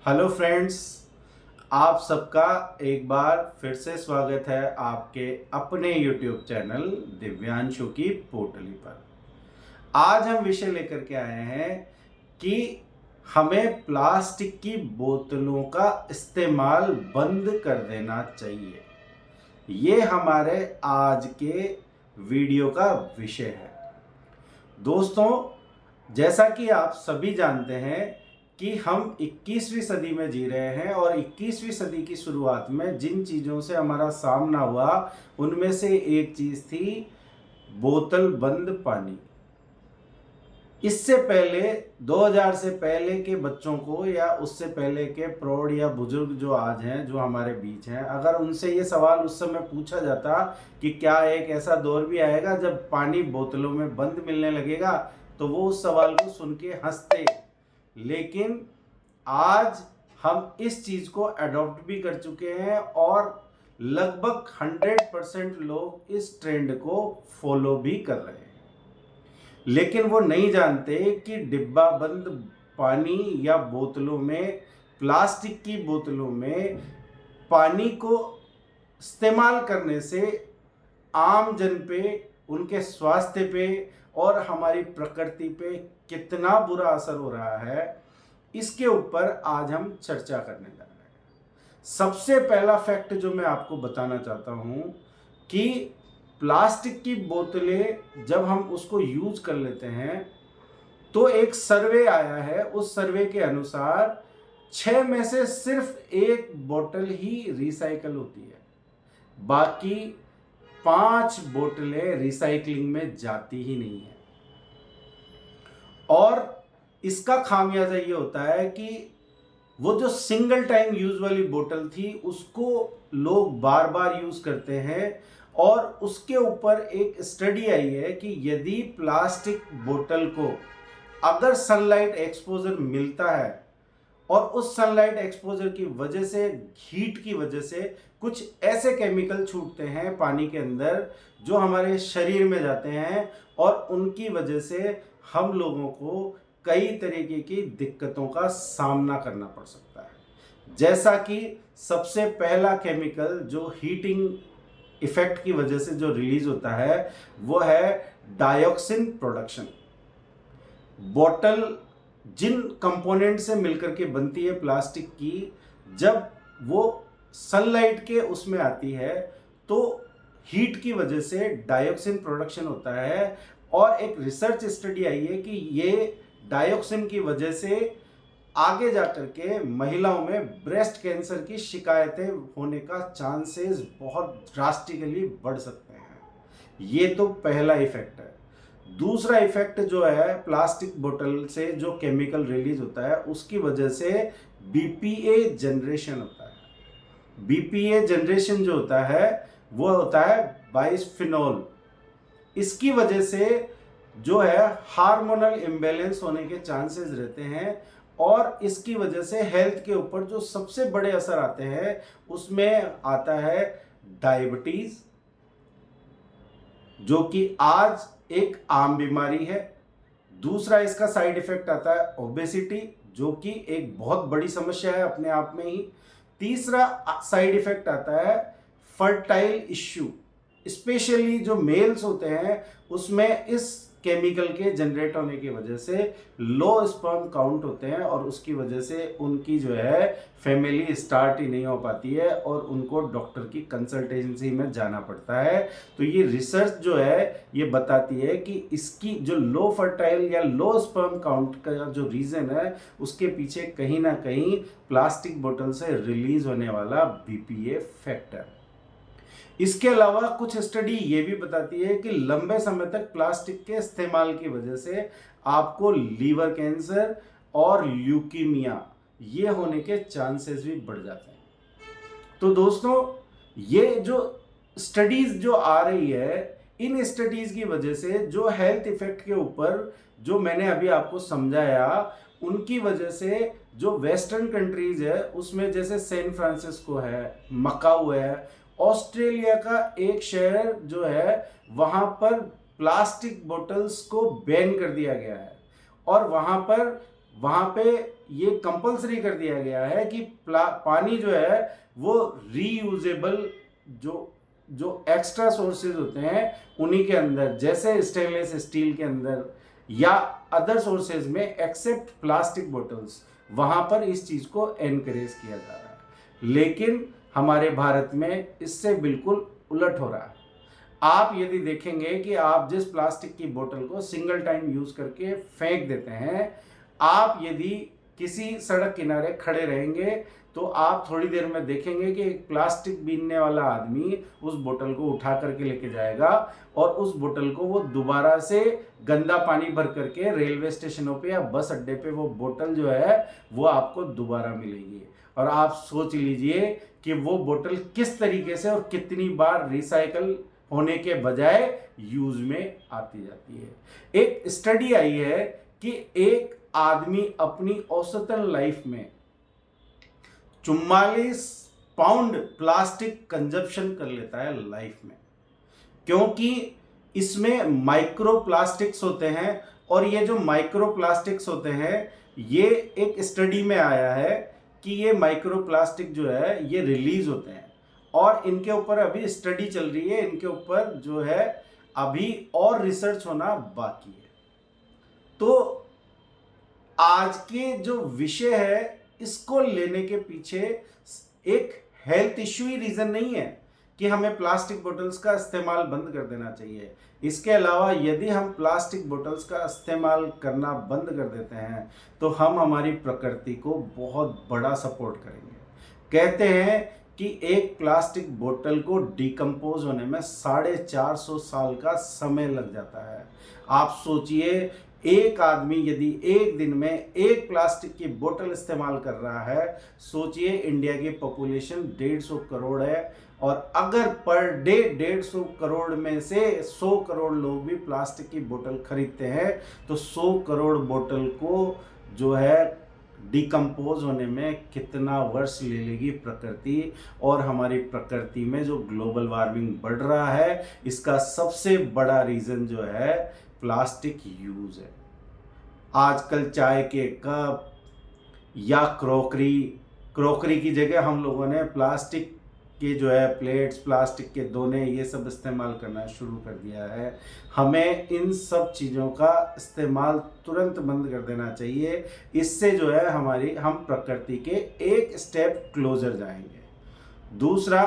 Hello friends, आप सबका एक बार फिर से स्वागत है आपके अपने यूट्यूब चैनल दिव्यांशु की पोटली पर। आज हम विषय लेकर के आए हैं कि हमें प्लास्टिक की बोतलों का इस्तेमाल बंद कर देना चाहिए। ये हमारे आज के वीडियो का विषय है। दोस्तों, जैसा कि आप सभी जानते हैं कि हम 21वीं सदी में जी रहे हैं और 21वीं सदी की शुरुआत में जिन चीज़ों से हमारा सामना हुआ उनमें से एक चीज़ थी बोतल बंद पानी। इससे पहले 2000 से पहले के बच्चों को या उससे पहले के प्रौढ़ या बुजुर्ग जो आज हैं, जो हमारे बीच हैं, अगर उनसे ये सवाल उस समय पूछा जाता कि क्या एक ऐसा दौर भी आएगा जब पानी बोतलों में बंद मिलने लगेगा, तो वो उस सवाल को सुन के हंसते। लेकिन आज हम इस चीज़ को अडॉप्ट भी कर चुके हैं और लगभग 100% लोग इस ट्रेंड को फॉलो भी कर रहे हैं। लेकिन वो नहीं जानते कि डिब्बा बंद पानी या बोतलों में, प्लास्टिक की बोतलों में पानी को इस्तेमाल करने से आम जन पे, उनके स्वास्थ्य पे और हमारी प्रकृति पे कितना बुरा असर हो रहा है, इसके ऊपर आज हम चर्चा करने जा रहे हैं। सबसे पहला फैक्ट जो मैं आपको बताना चाहता हूँ कि प्लास्टिक की बोतलें जब हम उसको यूज कर लेते हैं तो एक सर्वे आया है, उस सर्वे के अनुसार 6 में से सिर्फ एक बोतल ही रिसाइकल होती है, बाकी 5 बोतलें रिसाइकलिंग में जाती ही नहीं है। और इसका खामियाजा ये होता है कि वो जो सिंगल टाइम यूज वाली बोतल थी उसको लोग बार बार यूज करते हैं और उसके ऊपर एक स्टडी आई है कि यदि प्लास्टिक बोतल को अगर सनलाइट एक्सपोजर मिलता है और उस सनलाइट एक्सपोजर की वजह से, हीट की वजह से कुछ ऐसे केमिकल छूटते हैं पानी के अंदर जो हमारे शरीर में जाते हैं और उनकी वजह से हम लोगों को कई तरीके की दिक्कतों का सामना करना पड़ सकता है। जैसा कि सबसे पहला केमिकल जो हीटिंग इफेक्ट की वजह से जो रिलीज होता है वो है डायोक्सिन प्रोडक्शन। बोतल जिन कंपोनेंट से मिलकर के बनती है प्लास्टिक की, जब वो सनलाइट के उसमें आती है तो हीट की वजह से डायोक्सिन प्रोडक्शन होता है। और एक रिसर्च स्टडी आई है कि ये डायोक्सिन की वजह से आगे जाकर के महिलाओं में ब्रेस्ट कैंसर की शिकायतें होने का चांसेस बहुत ड्रास्टिकली बढ़ सकते हैं। ये तो पहला इफेक्ट है। दूसरा इफेक्ट जो है, प्लास्टिक बोतल से जो केमिकल रिलीज होता है उसकी वजह से बीपीए जनरेशन होता है। बीपीए जनरेशन जो होता है वो होता है बाइस्फिनोल। इसकी वजह से जो है हार्मोनल इम्बैलेंस होने के चांसेस रहते हैं और इसकी वजह से हेल्थ के ऊपर जो सबसे बड़े असर आते हैं उसमें आता है डायबिटीज, जो कि आज एक आम बीमारी है। दूसरा इसका साइड इफेक्ट आता है ओबेसिटी, जो कि एक बहुत बड़ी समस्या है अपने आप में ही। तीसरा साइड इफेक्ट आता है फर्टाइल इश्यू, स्पेशली जो मेल्स होते हैं उसमें इस केमिकल के जनरेट होने की वजह से लो स्पर्म काउंट होते हैं और उसकी वजह से उनकी जो है फैमिली स्टार्ट ही नहीं हो पाती है और उनको डॉक्टर की कंसल्टेंसी में जाना पड़ता है। तो ये रिसर्च जो है ये बताती है कि इसकी जो लो फर्टाइल या लो स्पर्म काउंट का जो रीज़न है उसके पीछे कहीं ना कहीं प्लास्टिक बोतल से रिलीज होने वाला बीपीए फैक्टर। इसके अलावा कुछ स्टडी ये भी बताती है कि लंबे समय तक प्लास्टिक के इस्तेमाल की वजह से आपको लीवर कैंसर और ल्यूकीमिया ये होने के चांसेस भी बढ़ जाते हैं। तो दोस्तों, ये जो स्टडीज जो आ रही है, इन स्टडीज की वजह से जो हेल्थ इफेक्ट के ऊपर जो मैंने अभी आपको समझाया, उनकी वजह से जो वेस्टर्न कंट्रीज है उसमें जैसे सैन फ्रांसिस्को है, मकाऊ है, ऑस्ट्रेलिया का एक शहर जो है वहां पर प्लास्टिक बोतल्स को बैन कर दिया गया है और वहां पे ये कंपलसरी कर दिया गया है कि पानी जो है वो रीयूजेबल जो जो एक्स्ट्रा सोर्सेज होते हैं उन्हीं के अंदर, जैसे स्टेनलेस स्टील के अंदर या अदर सोर्सेज में, एक्सेप्ट प्लास्टिक बोतल्स, वहां पर इस चीज को एनकरेज किया जा रहा है। लेकिन हमारे भारत में इससे बिल्कुल उलट हो रहा है। आप यदि देखेंगे कि आप जिस प्लास्टिक की बोतल को सिंगल टाइम यूज करके फेंक देते हैं, आप यदि किसी सड़क किनारे खड़े रहेंगे तो आप थोड़ी देर में देखेंगे कि एक प्लास्टिक बीनने वाला आदमी उस बोतल को उठा करके लेके जाएगा और उस बोतल को वो दोबारा से गंदा पानी भर करके रेलवे स्टेशनों पे या बस अड्डे पे वो बोतल जो है वो आपको दोबारा मिलेगी। और आप सोच लीजिए कि वो बोतल किस तरीके से और कितनी बार रिसाइकल होने के बजाय यूज में आती जाती है। एक स्टडी आई है कि एक आदमी अपनी औसतन लाइफ में 44 पाउंड प्लास्टिक कंजप्शन कर लेता है लाइफ में, क्योंकि इसमें माइक्रो प्लास्टिक्स होते हैं। और ये जो माइक्रो प्लास्टिक्स होते हैं, ये एक स्टडी में आया है कि ये माइक्रो प्लास्टिक जो है ये रिलीज होते हैं और इनके ऊपर अभी स्टडी चल रही है, इनके ऊपर जो है अभी और रिसर्च होना बाकी है। तो आज के जो विषय है इसको लेने के पीछे एक हेल्थ इश्यू ही रीजन नहीं है कि हमें प्लास्टिक बोतल्स का इस्तेमाल बंद कर देना चाहिए। इसके अलावा यदि हम प्लास्टिक बोतल्स का इस्तेमाल करना बंद कर देते हैं तो हम हमारी प्रकृति को बहुत बड़ा सपोर्ट करेंगे। कहते हैं कि एक प्लास्टिक बोतल को डिकम्पोज होने में 450 साल का समय लग जाता है। आप सोचिए, एक आदमी यदि एक दिन में एक प्लास्टिक की बोतल इस्तेमाल कर रहा है, सोचिए इंडिया की पॉपुलेशन 150 करोड़ है और अगर पर डे 150 करोड़ में से 100 करोड़ लोग भी प्लास्टिक की बोतल खरीदते हैं तो 100 करोड़ बोतल को जो है डिकम्पोज होने में कितना वर्ष ले लेगी प्रकृति। और हमारी प्रकृति में जो ग्लोबल वार्मिंग बढ़ रहा है, इसका सबसे बड़ा रीज़न जो है प्लास्टिक यूज है। आजकल चाय के कप या क्रोकरी की जगह हम लोगों ने प्लास्टिक के जो है प्लेट्स, प्लास्टिक के दोने, ये सब इस्तेमाल करना शुरू कर दिया है। हमें इन सब चीज़ों का इस्तेमाल तुरंत बंद कर देना चाहिए। इससे जो है हम प्रकृति के एक स्टेप क्लोजर जाएंगे। दूसरा,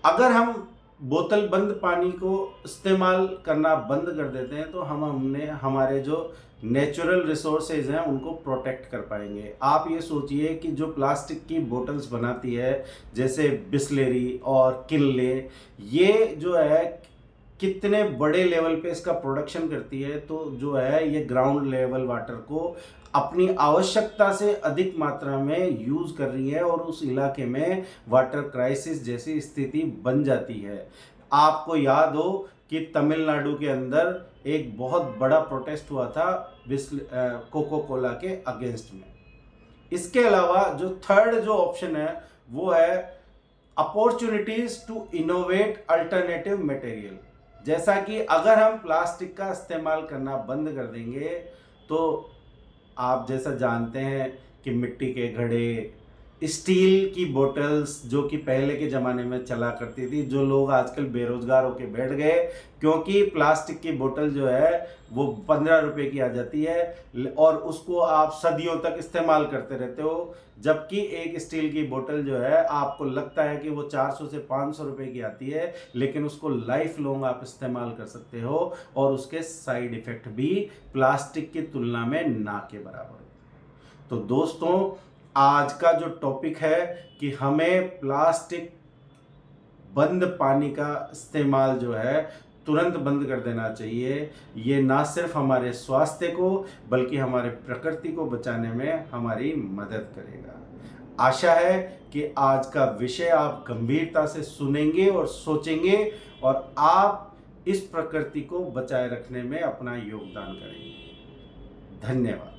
अगर हम बोतल बंद पानी को इस्तेमाल करना बंद कर देते हैं तो हमारे जो नेचुरल रिसोर्सेज हैं उनको प्रोटेक्ट कर पाएंगे। आप ये सोचिए कि जो प्लास्टिक की बोतल्स बनाती है जैसे बिस्लेरी और किनले, ये जो है कितने बड़े लेवल पे इसका प्रोडक्शन करती है, तो जो है ये ग्राउंड लेवल वाटर को अपनी आवश्यकता से अधिक मात्रा में यूज़ कर रही है और उस इलाके में वाटर क्राइसिस जैसी स्थिति बन जाती है। आपको याद हो कि तमिलनाडु के अंदर एक बहुत बड़ा प्रोटेस्ट हुआ था कोको कोला के अगेंस्ट में। इसके अलावा जो थर्ड जो ऑप्शन है वो है opportunities to innovate alternative material. जैसा कि अगर हम प्लास्टिक का इस्तेमाल करना बंद कर देंगे तो आप जैसा जानते हैं कि मिट्टी के घड़े, स्टील की बोतल्स जो कि पहले के ज़माने में चला करती थी, जो लोग आजकल बेरोजगार होकर बैठ गए क्योंकि प्लास्टिक की बोतल जो है वो 15 रुपए की आ जाती है और उसको आप सदियों तक इस्तेमाल करते रहते हो, जबकि एक स्टील की बोतल जो है आपको लगता है कि वो 400 से 500 रुपए की आती है, लेकिन उसको लाइफ लॉन्ग आप इस्तेमाल कर सकते हो और उसके साइड इफ़ेक्ट भी प्लास्टिक की तुलना में ना के बराबर हो। तो दोस्तों, आज का जो टॉपिक है कि हमें प्लास्टिक बंद पानी का इस्तेमाल जो है तुरंत बंद कर देना चाहिए। ये ना सिर्फ हमारे स्वास्थ्य को बल्कि हमारे प्रकृति को बचाने में हमारी मदद करेगा। आशा है कि आज का विषय आप गंभीरता से सुनेंगे और सोचेंगे और आप इस प्रकृति को बचाए रखने में अपना योगदान करेंगे। धन्यवाद।